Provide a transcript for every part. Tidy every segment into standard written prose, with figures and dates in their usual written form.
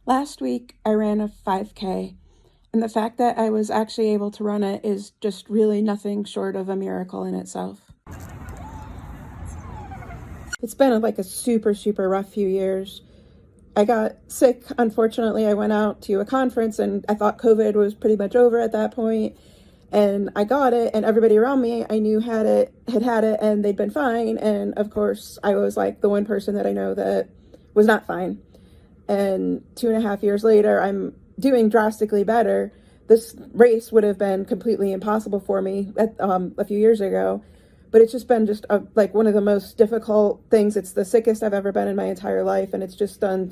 Last week, I ran a 5K, and the fact that I was actually able to run it is just really nothing short of a miracle in itself. It's been like a super, super rough few years. I got sick. Unfortunately, I went out to a conference and I thought COVID was pretty much over at that point. And I got it, and everybody around me I knew had it, and they'd been fine. And of course, I was like the one person that I know that was not fine. And 2.5 years later, I'm doing drastically better. This race would have been completely impossible for me a few years ago, but it's just been like one of the most difficult things. It's the sickest I've ever been in my entire life, and it's just done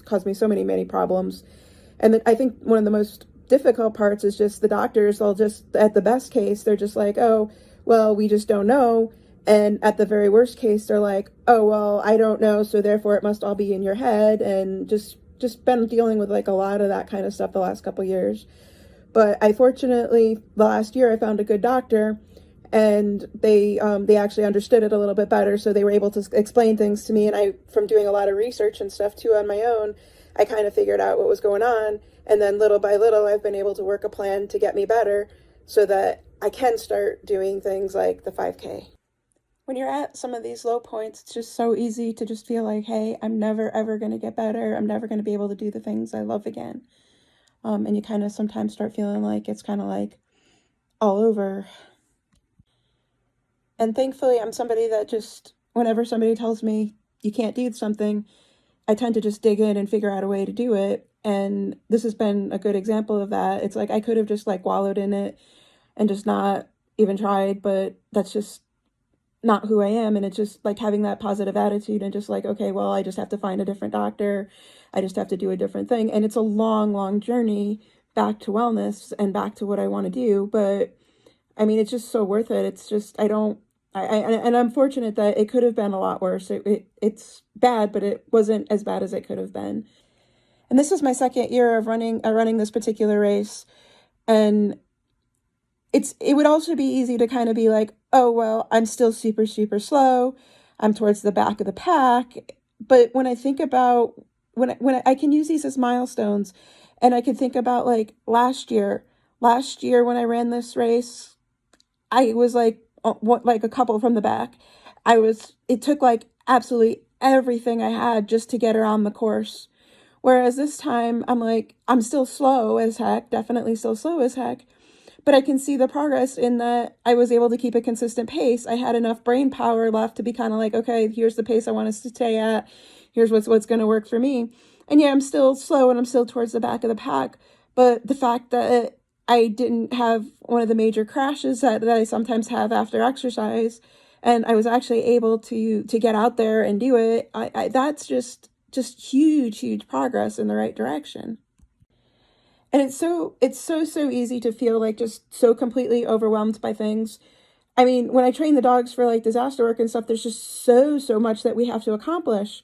caused me so many problems. And then I think one of the most difficult parts is just the doctors. They'll just, at the best case, they're just like, oh, well, we just don't know. And at the very worst case, they're like, oh, well, I don't know, so therefore it must all be in your head. And just been dealing with like a lot of that kind of stuff the last couple of years. But I fortunately, the last year, I found a good doctor, and they actually understood it a little bit better. So they were able to explain things to me. And I, from doing a lot of research and stuff too on my own, I kind of figured out what was going on. And then little by little, I've been able to work a plan to get me better so that I can start doing things like the 5K. When you're at some of these low points, it's just so easy to just feel like, hey, I'm never, ever going to get better. I'm never going to be able to do the things I love again. And you kind of sometimes start feeling like it's kind of like all over. And thankfully, I'm somebody that just, whenever somebody tells me you can't do something, I tend to just dig in and figure out a way to do it. And this has been a good example of that. It's like I could have just like wallowed in it and just not even tried, but that's just not who I am. And it's just like having that positive attitude and just like, okay, well, I just have to find a different doctor. I just have to do a different thing. And it's a long journey back to wellness and back to what I want to do. But I mean, it's just so worth it. It's just, and I'm fortunate that it could have been a lot worse. It's bad, but it wasn't as bad as it could have been. And this is my second year of running this particular race. And it would also be easy to kind of be like, oh, well, I'm still super, super slow. I'm towards the back of the pack. But when I think about when I can use these as milestones, and I can think about like last year when I ran this race, I was like a couple from the back. It took like absolutely everything I had just to get around the course. Whereas this time I'm still slow as heck, definitely still slow as heck. But I can see the progress in that I was able to keep a consistent pace. I had enough brain power left to be kind of like, okay, here's the pace I want us to stay at. Here's what's going to work for me. And yeah, I'm still slow and I'm still towards the back of the pack. But the fact that I didn't have one of the major crashes that I sometimes have after exercise, and I was actually able to get out there and do it, that's just huge progress in the right direction. And it's so easy to feel like just so completely overwhelmed by things. I mean, when I train the dogs for like disaster work and stuff, there's just so much that we have to accomplish.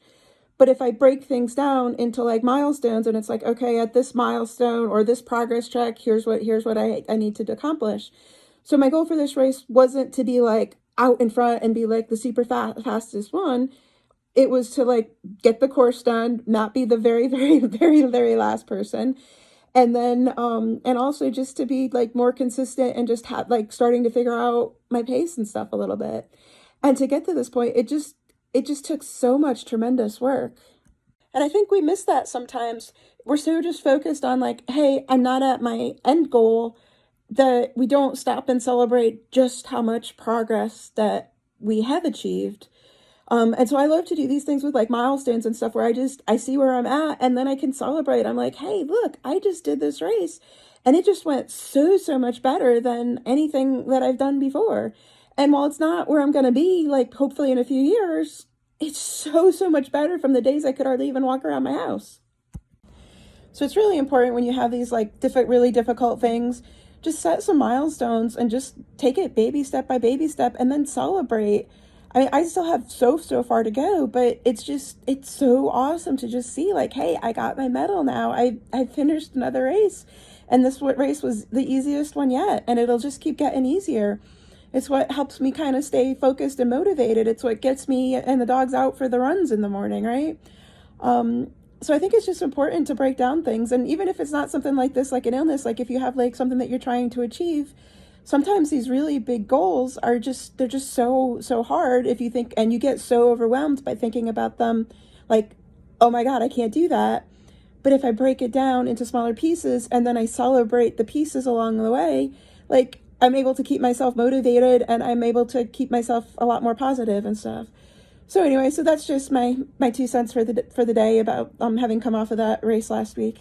But if I break things down into like milestones, and it's like, okay, at this milestone or this progress check, here's what I need to accomplish. So my goal for this race wasn't to be like out in front and be like the super fastest one. It was to like get the course done, not be the very last person. And then, and also just to be like more consistent and just have like starting to figure out my pace and stuff a little bit. And to get to this point, it just took so much tremendous work. And I think we miss that sometimes. We're so just focused on like, hey, I'm not at my end goal, that we don't stop and celebrate just how much progress that we have achieved. And so I love to do these things with like milestones and stuff where I see where I'm at, and then I can celebrate. I'm like, hey, look, I just did this race and it just went so much better than anything that I've done before. And while it's not where I'm going to be, like hopefully in a few years, it's so much better from the days I could hardly even walk around my house. So it's really important when you have these like really difficult things, just set some milestones and just take it baby step by baby step and then celebrate. I mean, I still have so far to go, but it's so awesome to just see like, hey, I got my medal now. I finished another race, and this race was the easiest one yet, and it'll just keep getting easier. It's what helps me kind of stay focused and motivated. It's what gets me and the dogs out for the runs in the morning, right? So I think it's just important to break down things. And even if it's not something like this, like an illness, like if you have like something that you're trying to achieve, sometimes these really big goals are just, they're just so hard if you think, and you get so overwhelmed by thinking about them like, oh my God, I can't do that. But if I break it down into smaller pieces and then I celebrate the pieces along the way, like I'm able to keep myself motivated and I'm able to keep myself a lot more positive and stuff. So anyway, so that's just my 2 cents for the day about having come off of that race last week.